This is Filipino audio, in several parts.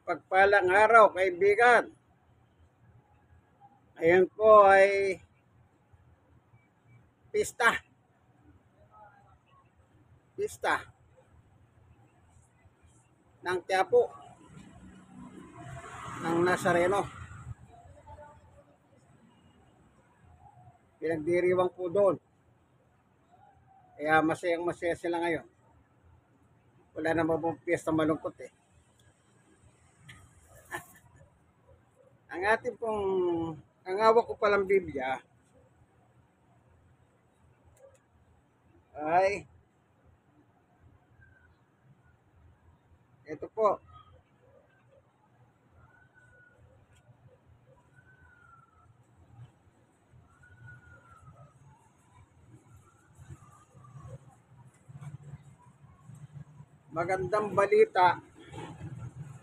Mapagpalang araw, kaibigan. Ayan po ay pista. Pista ng Quiapo, ng Nazareno. Pinagdiriwang po doon. Kaya masayang masaya sila ngayon. Wala naman pong piyesta malungkot eh. Ang ating pong, ang hawak ko palang Biblia ay ito po. Magandang Balita,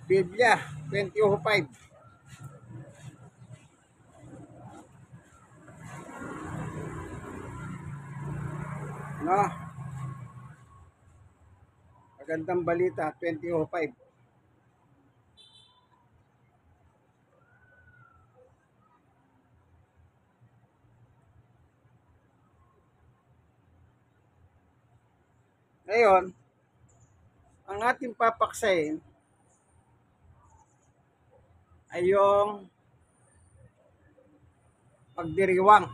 Biblia 20:5. No? Magandang Balita 20:5. Ngayon, ang ating papaksayin ay yung pagdiriwang.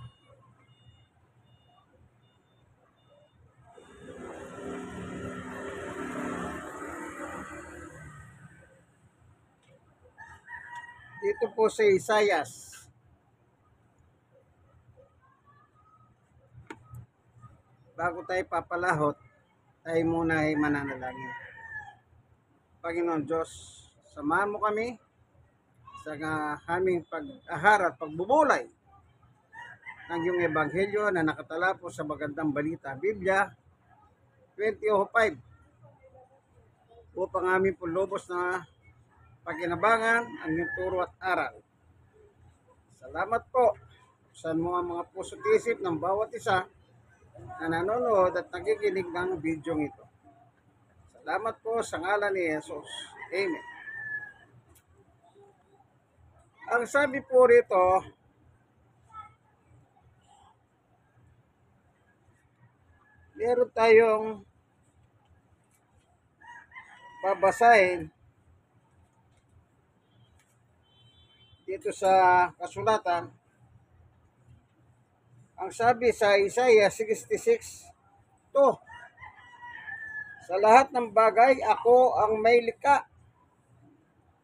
Dito po sa Isaias. Bago tayo papalahot, tayo muna ay mananalangin. Panginoon Diyos, samahan mo kami sa aming pag-ahar at pagbubulay ng iyong ebanghelyo na nakatala po sa Magandang Balita, Biblia 20:5, upang aming pulubos na pagkinabangan ang iyong turo at aral. Salamat po. Buksan mo ang mga puso't isip ng bawat isa na nanonood at nakikinig ng video ito. Salamat po sa ngalan ni Jesus. Amen. Ang sabi po rito, meron tayong babasahin dito sa kasulatan. Ang sabi sa Isaiah 66:2, sa lahat ng bagay ako ang may likha,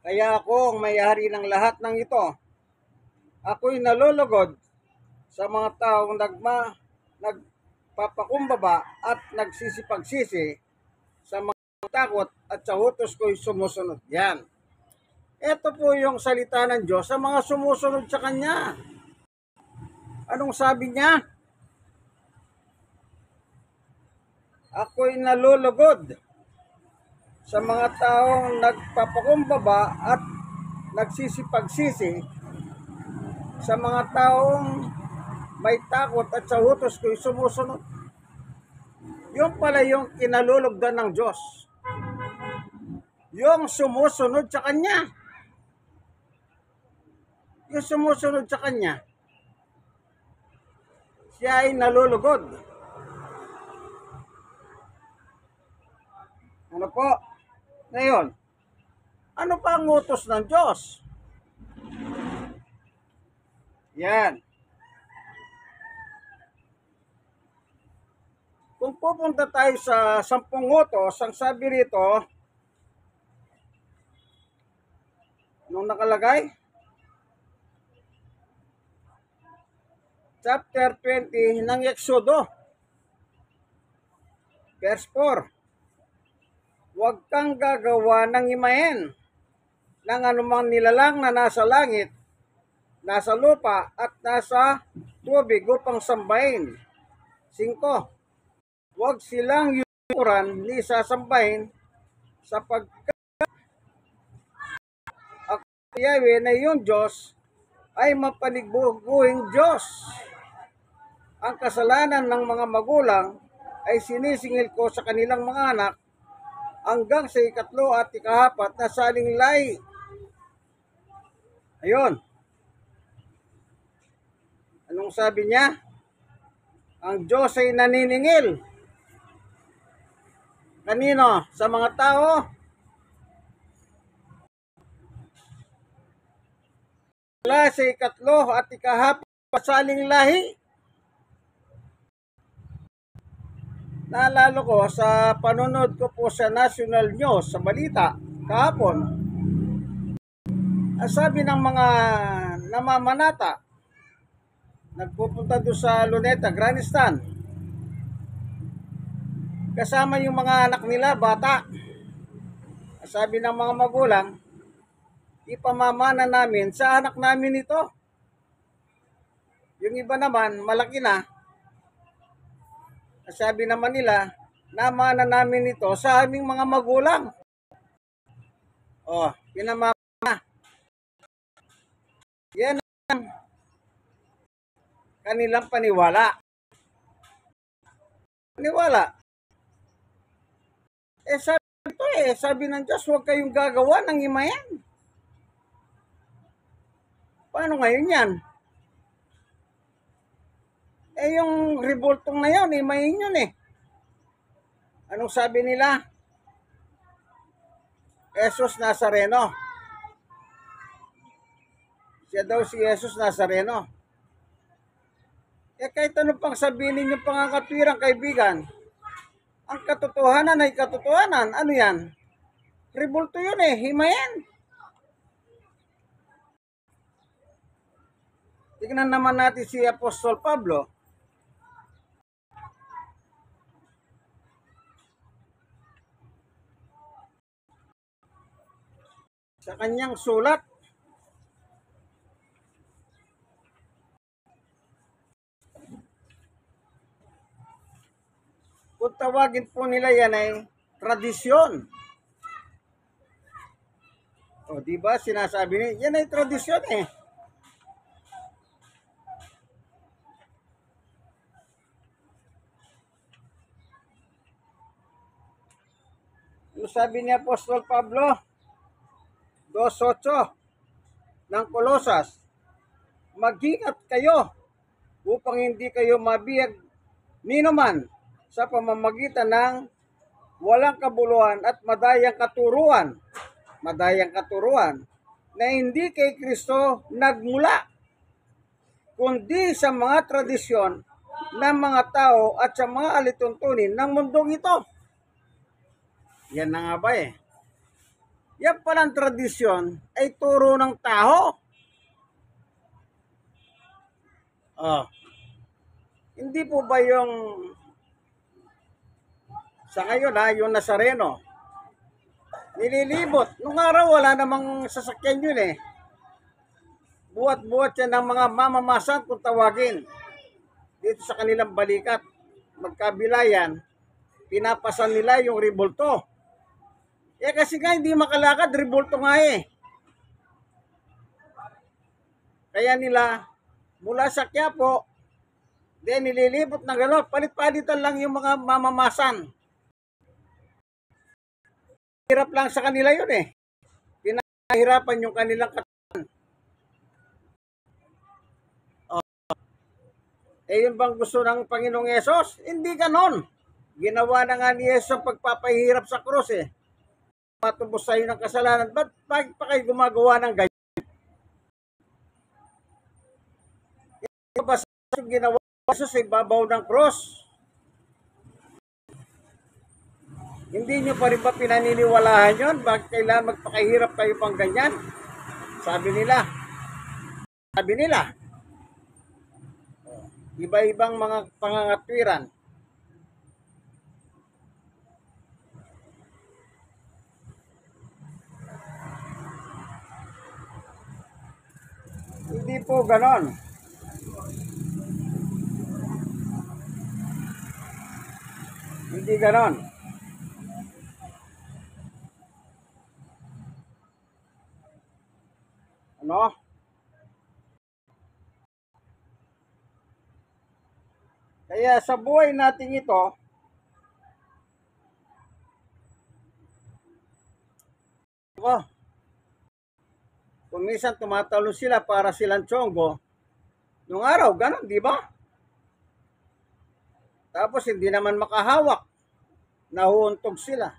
kaya ako ang may-ari ng lahat ng ito. Ako'y nalulugod sa mga taong nagpapakumbaba at nagsisipagsisi, sa mga takot at sa utos ko'y sumusunod. Yan. Ito po yung salita ng Diyos sa mga sumusunod sa Kanya. Anong sabi niya? Ako'y nalulugod sa mga taong nagpapakumbaba at nagsisipagsisi, sa mga taong may takot at sa utos ko'y sumusunod. Yung pala yung kinalulugdan ng Diyos. Yung sumusunod sa Kanya. Yung sumusunod sa Kanya, siya ay nalulugod. Ano po? Ngayon, ano pa ang utos ng Diyos? Yan. Kung pupunta tayo sa 10 utos, ang sabi rito, nung nakalagay, chapter 20 ng Exodo, verse 4. Huwag kang gagawa ng imahen ng anumang nilalang na nasa langit, nasa lupa, at nasa tubig upang sambahin. 5. Huwag silang yukuran ni sasambahin, sapagkat ako Yahweh na iyong Diyos ay mapanigbubuhing Diyos. Ang kasalanan ng mga magulang ay sinisingil ko sa kanilang mga anak hanggang sa 3 at 4 na salinglay Ayun. Anong sabi niya? Ang Diyos ay naniningil. Kanino? Sa mga tao? Mula sa ikatlo at ikahapon pasaling lahi. Naalala ko sa panonood ko po sa National News sa balita kahapon, ang sabi ng mga namamanata, nagpupunta doon sa Luneta, Grandstand, kasama yung mga anak nila, bata. Ang sabi ng mga magulang, ipamamana namin sa anak namin ito. Yung iba naman, malaki na. Ang sabi naman nila, namana namin ito sa aming mga magulang. Oh, pinamamana. Yan ang kanilang paniwala. Paniwala. Sabi ng Diyos, huwag kayong gagawa ng imayan. Paano ngayon yan? Yung revoltong na yun, imayin yun eh. Anong sabi nila? Jesus Nazareno. Siya daw si Jesus Nazareno. Kahit ano pang sabihin ninyong pangangatwirang kaibigan, ang katotohanan ay katotohanan. Ano yan? Revolto yun eh, himayan. Tignan naman natin si Apostol Pablo. Sa kanyang sulat, kung tawagin po nila yan ay tradisyon. O, di ba sinasabi niya, yan ay tradisyon eh. Ano sabi ni Apostol Pablo? 2:8 ng Kolosas, mag-ingat kayo upang hindi kayo mabiyag ninuman sa pamamagitan ng walang kabuluhan at madayang katuruan na hindi kay Kristo nagmula, kundi sa mga tradisyon ng mga tao at sa mga alituntunin ng mundong ito. Yan na nga ba eh. Yan palang tradisyon ay turo ng tao. Oh. Hindi po ba yung sa ngayon yung Nazareno, nililibot. Nung araw wala namang sasakyan yun eh. Buhat-buhat yan ng mga mamamasan kung tawagin. Dito sa kanilang balikat, magkabilayan, pinapasan nila yung revolto. Kasi nga hindi makalakad, revolto nga eh. Kaya nila, mula sa Quiapo, nililibot ng gano'n, palit-palitan lang yung mga mamamasan. Hirap lang sa kanila yun eh. Pinahirapan yung kanilang katawan. Yun bang gusto ng Panginoong Yesus? Hindi ganon. Ginawa na nga ni Yesus ang pagpapahirap sa krus eh. Matubos sa'yo ng kasalanan. Bakit pa kayo gumagawa ng ganyan? Ito ba sa ginawa ni Jesus ay babaw ng krus? Hindi nyo pa rin ba pinaniniwalahan yun? Bakit kailangan magpakahirap kayo pang ganyan? Sabi nila. Iba-ibang mga pangangatwiran. Hindi po ganon. Hindi ganon. Ano? Kaya sa buhay natin ito, Kung minsan tumatalo sila para silang tsonggo, nung araw, ganun, di ba? Tapos hindi naman makahawak, nahuuntog sila.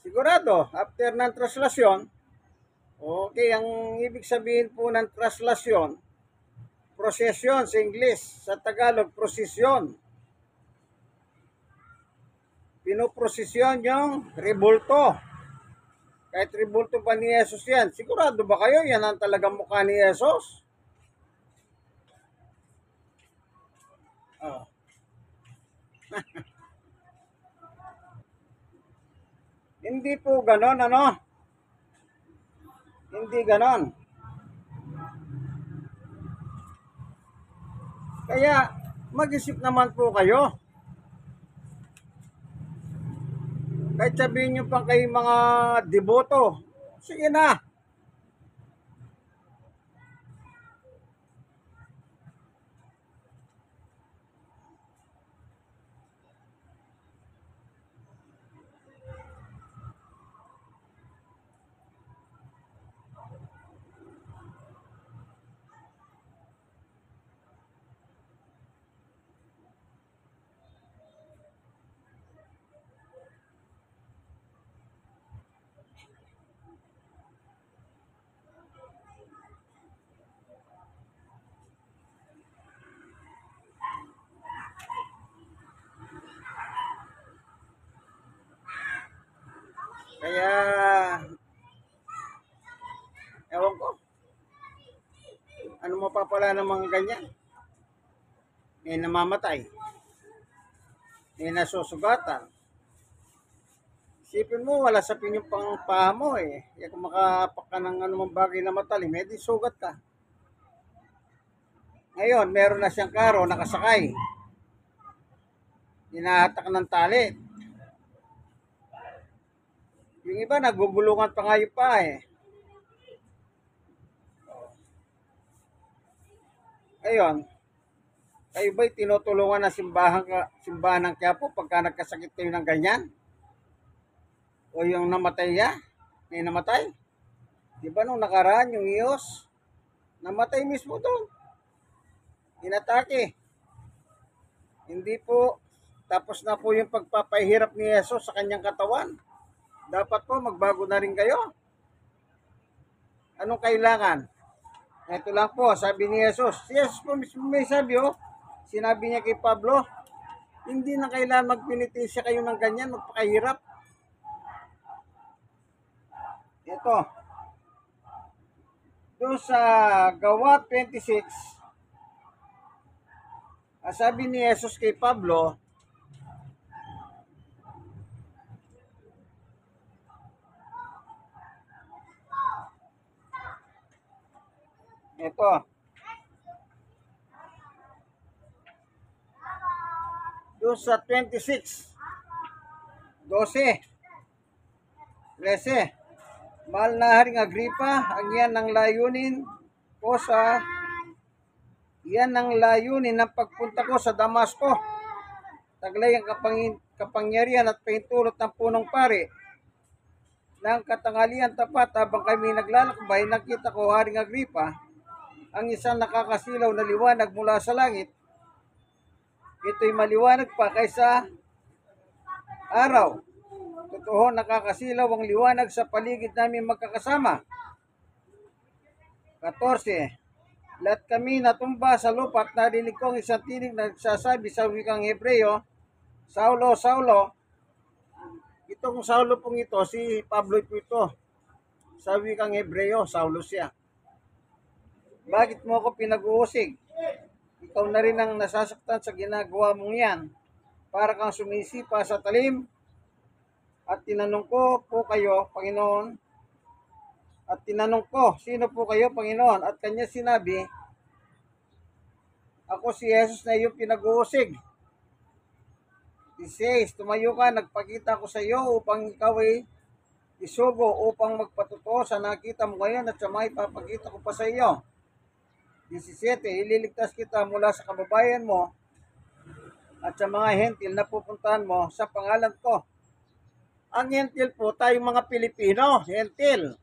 Sigurado, after ng translasyon, okay, ang ibig sabihin po ng translasyon, prosesyon sa English, sa Tagalog, prosesyon. Pinoprosesyon yung rebulto. Kahit rebulto pa ni Jesus yan, sigurado ba kayo yan ang talagang mukha ni Jesus? Oh. Hindi po ganon, ano? Hindi ganon. Kaya, mag-isip naman po kayo. Kahit sabihin nyo pang kayo mga deboto, sige na. Kaya, ewan ko, ano mapapala ng mga ganyan? May namamatay, may nasusugatan. Isipin mo, wala sa pinyong pang paa mo eh. Kaya kung makapak ka ng anumang bagay na matalim, eh di sugat ka. Ngayon, meron na siyang karo, nakasakay. Hinahatak ng tali. Yung iba, nagbubulungan pa nga yung paa eh. Ngayon, kayo ba'y tinutulungan ng simbahan ng Quiapo pagka nagkasakit kayo ng ganyan? O yung namatay ya? May namatay? Di ba nung nakaraan yung Iyos? Namatay mismo doon. Inatake. Hindi po, tapos na po yung pagpapahirap ni Jesus sa kanyang katawan. Dapat po magbago na rin kayo. Anong kailangan? Ito lang po, sabi ni Jesus. Si Jesus po mismo may sabi, sinabi niya kay Pablo, hindi na kailangan magpinitisya kayo ng ganyan, magpakahirap. Ito, doon sa Gawa 26, sabi ni Jesus kay Pablo, ito, doon sa 26, 12, 13, Mahal na Haring Agripa, ang yan ng layunin ko sa yan ang layunin ng pagpunta ko sa Damasco. Taglay ang kapangyarihan at pahintulot ng punong pari. Nang katanghalian tapat habang kami naglalakbay, nakita ko, Haring Agripa, ang isang nakakasilaw na liwanag mula sa langit. Ito'y maliwanag pa kaysa araw. Totoo, nakakasilaw ang liwanag sa paligid namin magkakasama. 14. Lahat kami natumba sa lupa at narinig ko ang isang tinig na nagsasabi sa wikang Hebreo, Saulo, Saulo. Itong Saulo pong ito, si Pablo po ito. Sa wikang Hebreo, Saulo siya. Bakit mo ako pinag-uusig? Ikaw na rin ang nasasaktan sa ginagawa mong yan. Para kang sumisipa sa talim. At tinanong ko po kayo, Panginoon, sino po kayo, Panginoon? At kanya sinabi, ako si Jesus na iyong pinag-uusig. 16, tumayo ka, nagpakita ko sa iyo upang ikaw ay isugo upang magpatuto sa nakita mo ngayon at sa mga ipapakita ko pa sa iyo. 17, ililigtas kita mula sa kababayan mo at sa mga hentil na pupuntahan mo sa pangalan ko. Ang hentil po, tayong mga Pilipino, hentil.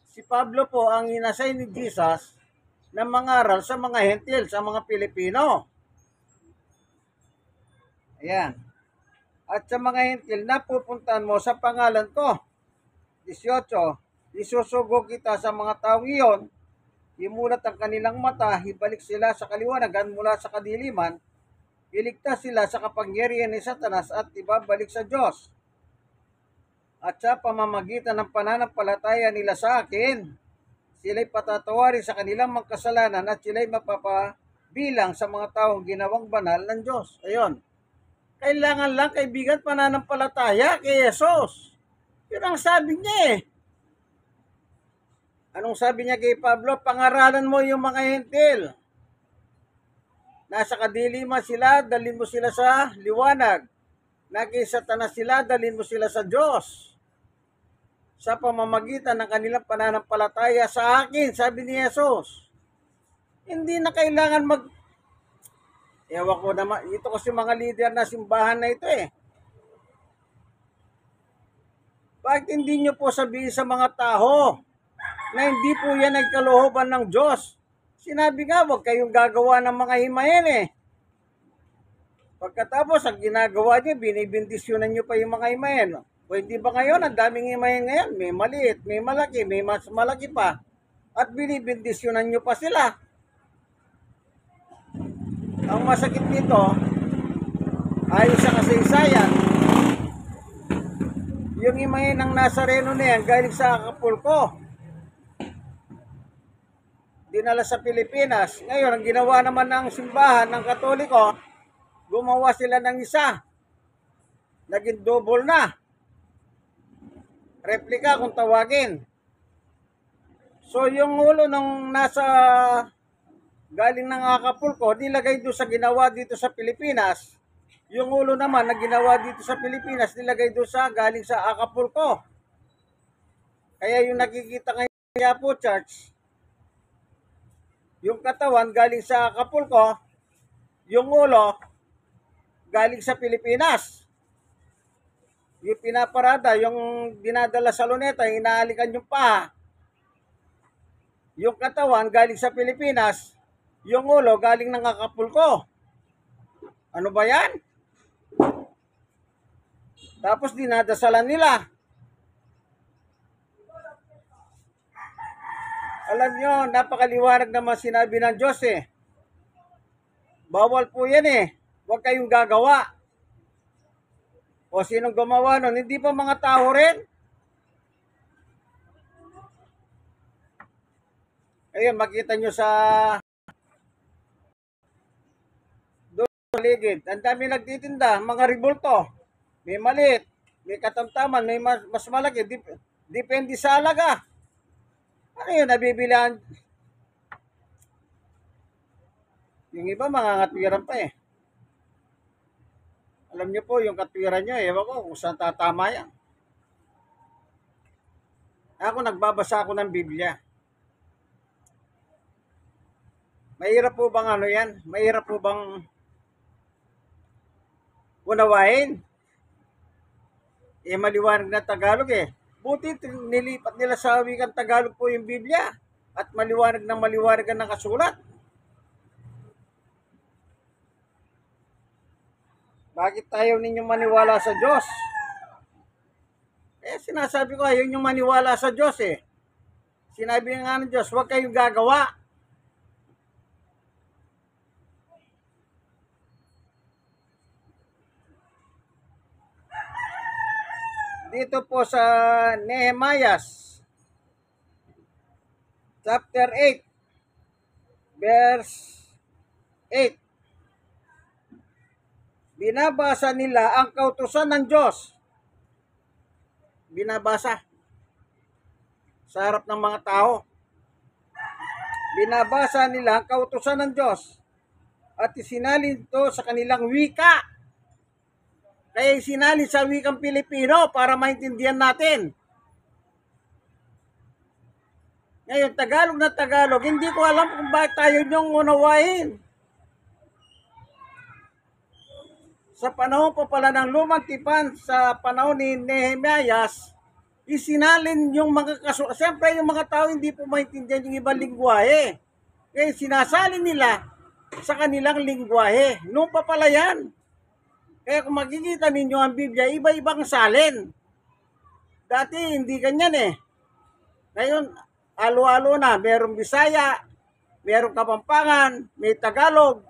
Si Pablo po ang inassign ni Jesus na mangaral sa mga hentil, sa mga Pilipino. Ayan. At sa mga hentil na pupuntahan mo sa pangalan ko, 18, isusugo kita sa mga taong iyon, imulat ang kanilang mata, ibalik sila sa kaliwanagan mula sa kadiliman, iligtas sila sa kapangyarihan ni Satanas at ibabalik sa Diyos. At sa pamamagitan ng pananampalataya nila sa akin, sila'y patatawarin sa kanilang mga kasalanan at sila'y mapapabilang sa mga taong ginawang banal ng Diyos. Ayun. Kailangan lang, kaibigan, pananampalataya kay Jesus. Yun ang sabi niya eh. Anong sabi niya kay Pablo? Pangaralan mo yung mga hentil. Nasa kadiliman sila, dalhin mo sila sa liwanag. Kay Satanas sila, dalhin mo sila sa Diyos. Sa pamamagitan ng kanilang pananampalataya sa akin, sabi ni Jesus. Hindi na kailangan ewan ko naman, ito kasi mga leader na simbahan na ito eh. Bakit hindi nyo po sabihin sa mga tao na hindi po yan ay kalooban ng Diyos? Sinabi nga, huwag kayong gagawa ng mga himayin eh. Pagkatapos, ang ginagawa nyo, binibindisyonan nyo pa yung mga himayin. O hindi ba ngayon, ang daming himayin ngayon? May maliit, may malaki, may mas malaki pa. At binibindisyonan nyo pa sila. Ang masakit nito, ayon sa kasaysayan, yung himayin ng Nazareno na yan, galing sa Acapulco, dinala sa Pilipinas. Ngayon, ang ginawa naman ng simbahan ng Katoliko, gumawa sila ng isa. Naging double na. Replika kung tawagin. So, yung ulo nung galing ng Acapulco, nilagay doon sa ginawa dito sa Pilipinas. Yung ulo naman na ginawa dito sa Pilipinas, nilagay doon sa galing sa Acapulco. Kaya yung nakikita ngayon po, church, yung katawan galing sa Acapulco, yung ulo galing sa Pilipinas. Yung pinaparada, yung dinadala sa luneta, inaalikan yung paa. Yung katawan galing sa Pilipinas, yung ulo galing ng Acapulco. Ano ba yan? Tapos dinadasalan nila. Alam nyo, napakaliwanag naman sinabi ng Diyos eh. Bawal po yan eh. Huwag kayong gagawa. O sinong gumawa nun? Hindi pa mga tao rin? Ayun, makita nyo sa doon sa ligid. Ang dami nagtitinda, mga ribulto. May maliit, may katamtaman, may mas malaki. Depende sa alaga. Ano yun, nabibilan? Yung iba, mga ngatwiran pa eh. Alam niyo po, yung katwiran nyo, ewan ko kung saan tatama yan. Ako, nagbabasa ako ng Biblia. Mahirap po bang ano yan? Mahirap po bang unawain? Eh, maliwanag na Tagalog eh. Buti nilipat nila sa wikang Tagalog po yung Biblia. At maliwanag ang nakasulat. Bakit tayo ninyong maniwala sa Diyos? Eh, sinasabi ko, ayaw ninyong maniwala sa Diyos eh. Sinabi nga ng Diyos, huwag kayong gagawa. Dito po sa Nehemiah, chapter 8, verse 8. Binabasa nila ang kautusan ng Diyos. Binabasa sa harap ng mga tao. Binabasa nila ang kautusan ng Diyos at isinalin ito sa kanilang wika. Kaya isinalin sa wikang Pilipino para maintindihan natin. Ngayon, Tagalog na Tagalog, hindi ko alam kung bakit tayo niyong unawain. sa panahon pa pala ng lumang tipan, sa panahon ni Nehemias, isinalin yung mga kaso. Siyempre, yung mga tao hindi po maintindihan yung ibang lingwahe. Kaya sinasalin nila sa kanilang lingwahe. Noon pa pala yan. Kaya kung makikita ninyo ang Biblia, iba-ibang salin. Dati hindi ganyan eh. Ngayon, alo-alo na. Merong Bisaya, merong Kapampangan, may Tagalog,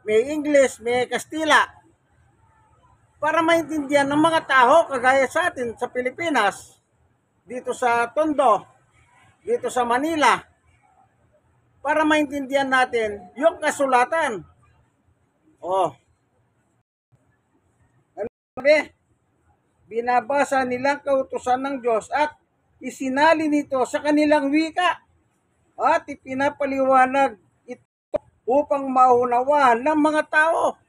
may English, may Kastila. Para maintindihan ng mga tao, kagaya sa atin sa Pilipinas, dito sa Tondo, dito sa Manila, para maintindihan natin yung kasulatan. Oh, ano sabi? Binabasa nilang kautusan ng Diyos at isinali nito sa kanilang wika at ipinapaliwanag ito upang maunawaan ng mga tao.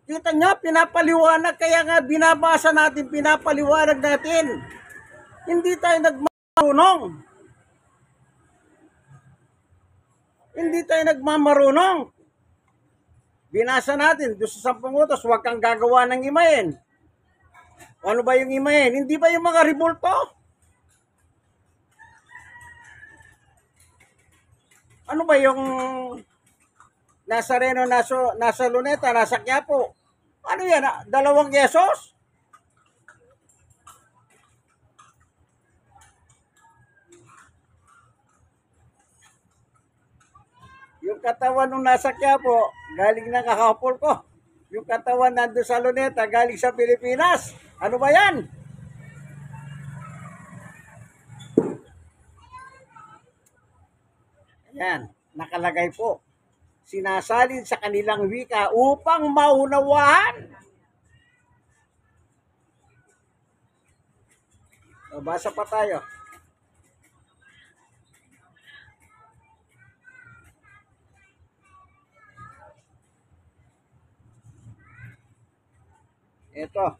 Kita niya, pinapaliwanag, kaya nga binabasa natin, pinapaliwanag natin. Hindi tayo nagmarunong. Hindi tayo nagmamarunong. Binasa natin, doon sa 10 utos, huwag kang gagawa ng imahen. Ano ba yung imahen? Hindi ba yung mga ribulto? Ano ba yung Nazareno, nasa Luneta, nasa Quiapo? Ano yan? 2 yesos? Yung katawan nung nasa Quiapo, galing ng kakapol ko. Yung katawan nandun sa Luneta, galing sa Pilipinas. Ano ba yan? Ayan, nakalagay po. Sinasalin sa kanilang wika upang maunawaan. Basa pa tayo. Ito.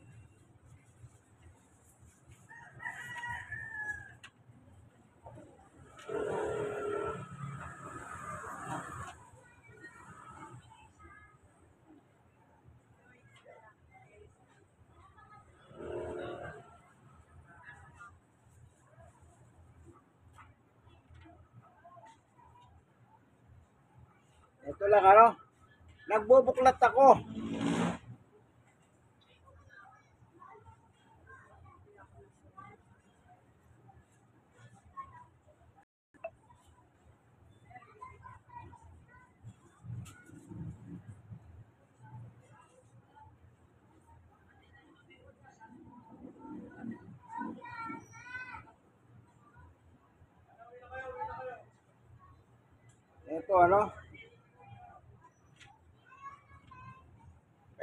Ito lang ano. Nagbubuklat ako. Ito ano.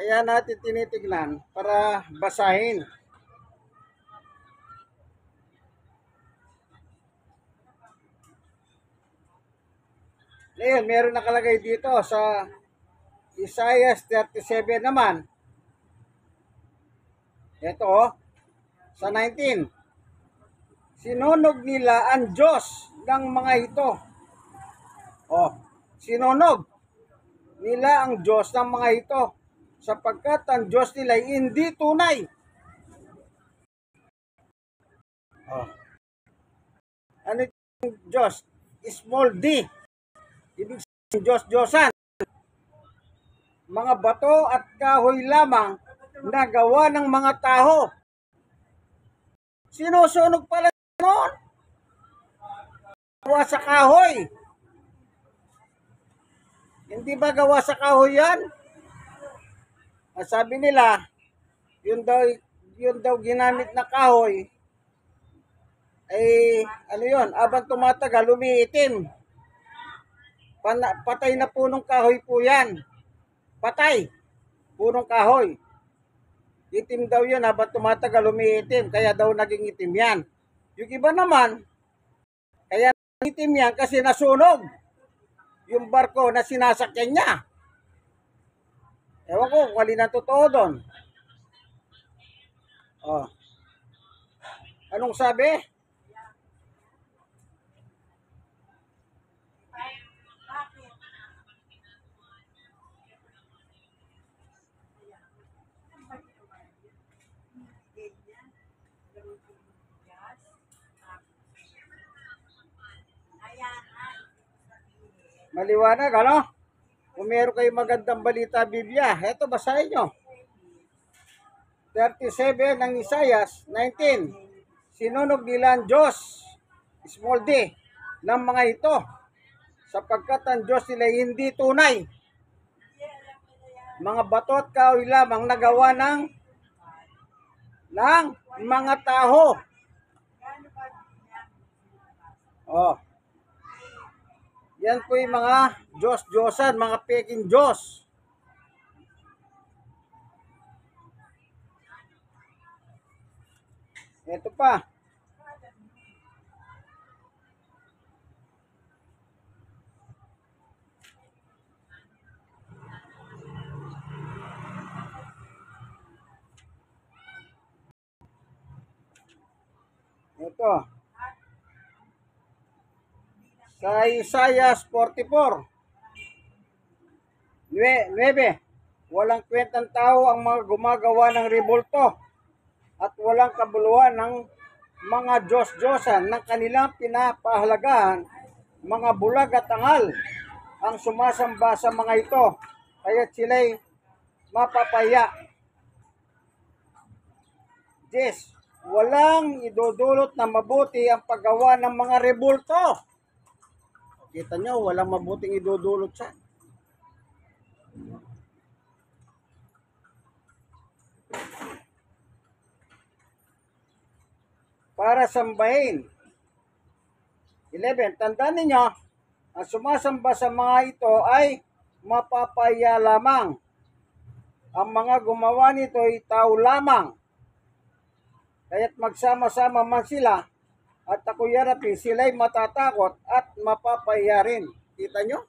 Kaya natin tinitignan para basahin. Ngayon, meron nakalagay dito sa Isaiah 37 naman. Ito, sa 19. Sinunog nila ang Diyos ng mga ito. Sinunog nila ang Diyos ng mga ito sapagkat ang Diyos nila ay hindi tunay. Ano yung Diyos? Small d. Ibig sabihin Diyos-Diyosan. Mga bato at kahoy lamang na gawa ng mga tao. Sinusunog pala noon. Gawa sa kahoy. Hindi ba gawa sa kahoy yan? Sabi nila, yun daw ginamit na kahoy, ay ano yun, abang tumatagal, lumiitim. Patay na punong kahoy po yan. Patay. Punong kahoy. Itim daw yun, habang tumatagal, lumiitim. Kaya daw naging itim yan. Yung iba naman, kaya itim yan kasi nasunog yung barko na sinasakyan niya. Ewan ko kung alin ang totoo doon. Anong sabi? Maliwanag, ano? Kung meron kayong magandang balita, Biblia, eto, basahin nyo. 37 ng Isaias 19. Sinunog nila ang Diyos, small d, ng mga ito, sapagkat ang Diyos nila hindi tunay. Mga bato at kahoy lamang nagawa ng mga tao. Oh. Yan po yung mga Diyos-Diyosan, mga peking Diyos. Ito pa. Ito. Sa Isaiah 44. 9. Walang kwentang tao ang mga gumagawa ng rebulto at walang kabuluhan ng mga Diyos-Diyosan ng kanilang pinapahalagahan, mga bulag at angal ang sumasamba sa mga ito, kaya sila'y mapapaya. 10. Walang idudulot na mabuti ang paggawa ng mga rebulto. Kita nyo, walang mabuting idudulot siya. Para sambahin. 11. Tandaan ninyo, ang sumasamba sa mga ito ay mapapaya lamang. Ang mga gumawa nito ay tao lamang. Kaya't magsama-sama man sila at ako'y harapin, sila'y matatakot at mapapaya rin. Kita nyo?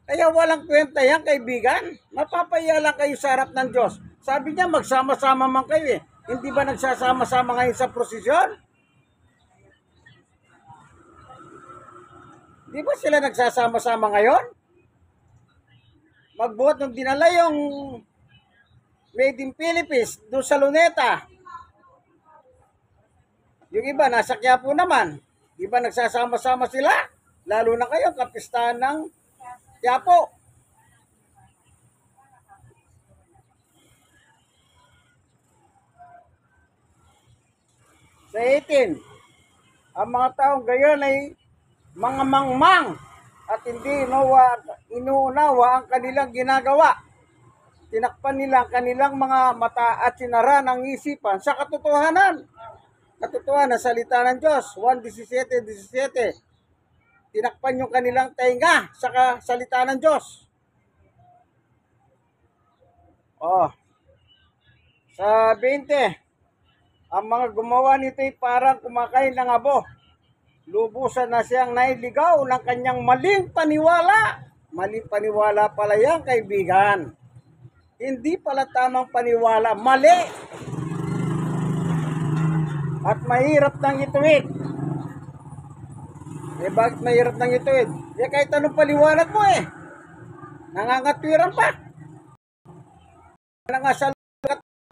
Kaya walang kwenta yan, kaibigan. Mapapaya lang kayo sa harap ng Diyos. Sabi niya, magsama-sama man kayo eh. Hindi ba nagsasama-sama ngayon sa prosesyon? Di ba sila nagsasama-sama ngayon? Magbuhat ng dinala yung Made in Philippines doon sa Luneta. Yung iba, nasa Quiapo naman. Di ba nagsasama-sama sila? Lalo na kayo, kapistahan ng Quiapo. Sa 18, ang mga taong gayon ay mga mangmang at hindi inuunawa ang kanilang ginagawa. Tinakpan nila ang kanilang mga mata at sinara ng isipan sa katotohanan. Katotohanan, salita ng Diyos, 1:17. Tinakpan yung kanilang tainga sa salita ng Diyos. Sa 20, ang mga gumawa nito ay parang kumakain ng abo. Lubusan na siyang nailigaw ng kanyang maling paniwala. Maling paniwala pala yan, kaibigan. Hindi pala tamang paniwala, mali. At mahirap nang ituwid. Bakit mahirap nang ituwid? Kahit anong paliwanag mo nangangatwiran pa. Nangasal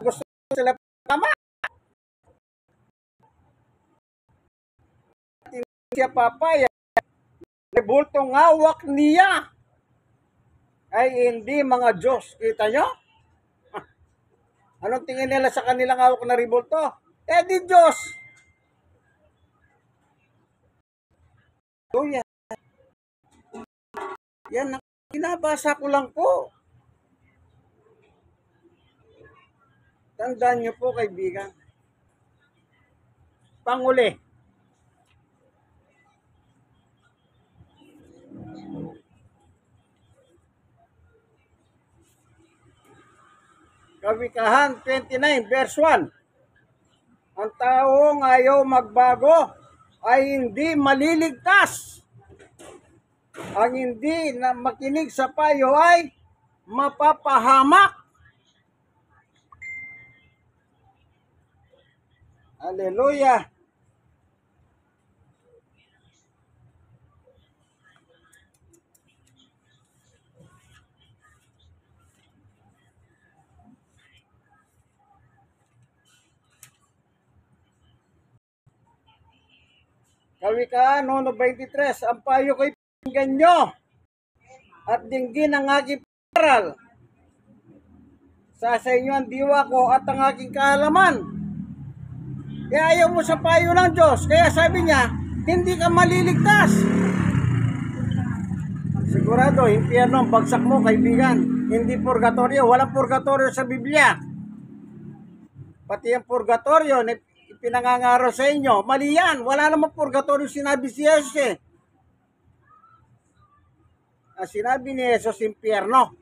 gusto sila tama. Siya papaya. Rebultong hawak niya ay hindi mga Diyos. Kita nyo? Anong tingin nila sa kanilang hawak na rebulto? Di Diyos. So yan ang binabasa ko lang po. Tandaan nyo po, kaibigan. Panguli. Kawikahan 29 verse 1. Ang taong ayaw magbago ay hindi maliligtas. Ang hindi na makinig sa payo ay mapapahamak. Hallelujah. Kawikaan 1:23, ang payo ko'y pakinggan nyo. at dinggin ang aking paral. Sa inyo ang diwa ko at ang aking kaalaman. Kaya ayaw mo sa payo ng Diyos. Kaya sabi niya, hindi ka maliligtas. Sigurado, impyerno ang bagsak mo, kaibigan. Hindi purgatorio. Walang purgatorio sa Biblia. Pati ang purgatorio na ipinangangaraw sa inyo, mali yan. Wala namang purgatorio sinabi si Jesus eh. Ang sinabi ni Jesus, impyerno.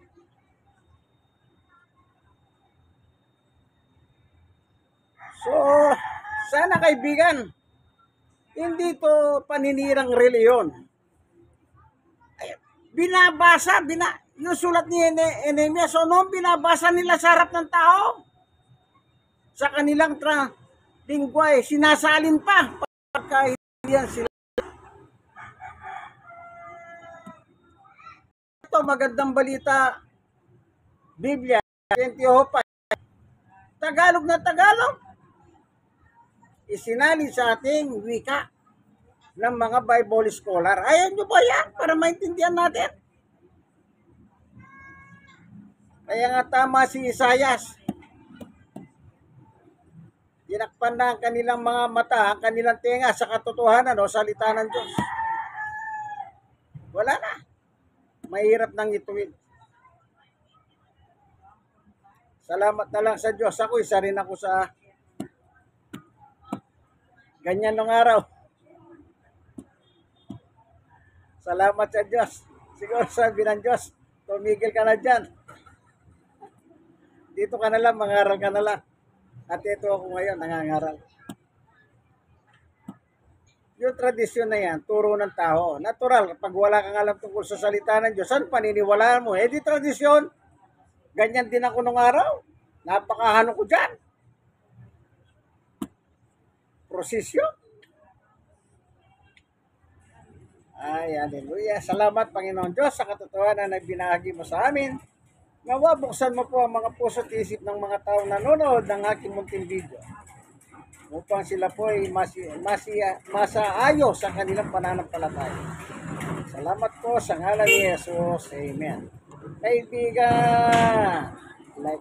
So, sana kaibigan, hindi to paninirang reliyon. Binabasa, yung sulat ni Nehemiah, so noon binabasa nila sa harap ng tao. Sa kanilang lingwahe, sinasalin pa. Pagkahiyan sila. Ito, magandang balita, Biblia, 20:5. Tagalog na Tagalog. Isinalin sa ating wika ng mga Bible scholar. Ayaw nyo ba yan? Para maintindihan natin. Kaya nga tama si Isayas. Tinakpan na ang kanilang mga mata, ang kanilang tenga sa katotohanan o salita ng Diyos. Wala na. Mahirap nang ituwid. Salamat na lang sa Diyos. Ako, isa rin ako sa ganyan nung araw. Salamat sa Diyos. Siguro sabi ng Diyos, tumigil ka na dyan. Dito ka na lang, mangaral ka na lang. At ito ako ngayon, nangangaral. Yung tradisyon na yan, turo ng tao. Natural, pag wala kang alam tungkol sa salita ng Diyos, saan paniniwalaan mo? Eh di tradisyon. Ganyan din ako nung araw. Napakahano ko dyan. Prosesyon. Ay, hallelujah. Salamat, Panginoon Diyos, sa katotohanan na binahagi mo sa amin. Nawa, buksan mo po ang mga puso at isip ng mga taong nanonood ng aking munting video upang sila po ay masaayos sa kanilang pananampalataya. Salamat po sa ngalan ni Jesus. Amen. Kaibigan, like.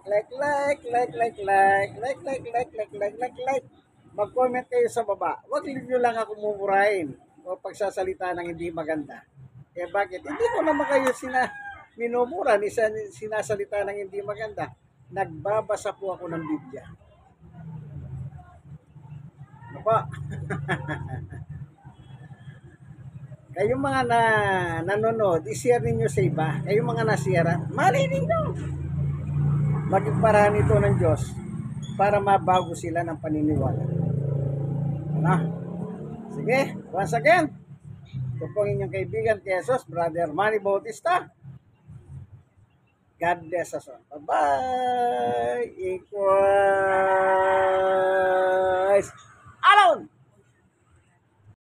Mag-comment kayo sa baba. Huwag niyo lang ako mumurahin o pagsasalita ng hindi maganda. Eh bakit? Hindi ko naman kayo minumura, sinasalita ng hindi maganda. Nagbabasa po ako ng Biblia. Ano ba? Kayong mga nanonood, i-share ninyo sa iba. Kayong mga nasira, mali ninyo. Maging paraan ito ng Diyos para mabago sila ng paniniwala. Ano? Sige, once again, ito po ang inyong kaibigan kay Jesus, Brother Manny Bautista. God bless us all. Bye-bye! Equals!